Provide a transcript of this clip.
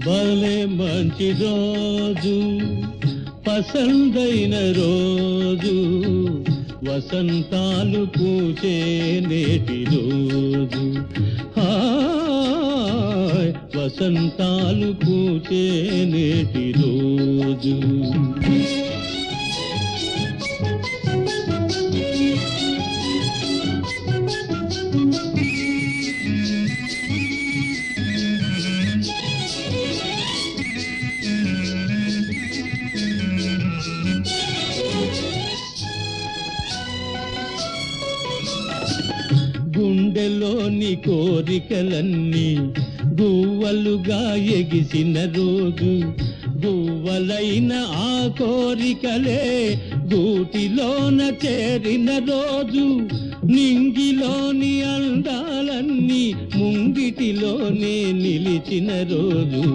భలే మంచి రోజు, పసందైన రోజు, వసంతాలు పూచే నేటి రోజు. హాయ్ వసంతాలు పూచే నేటి రోజు. గుండెలోని కోరికలన్నీ గువ్వలుగా ఎగిసిన రోజు, గువ్వలైన ఆ కోరికలే గూటిలోన చేరిన రోజు, నింగిలోని అందాలన్నీ ముంగిటిలోనే నిలిచిన రోజు.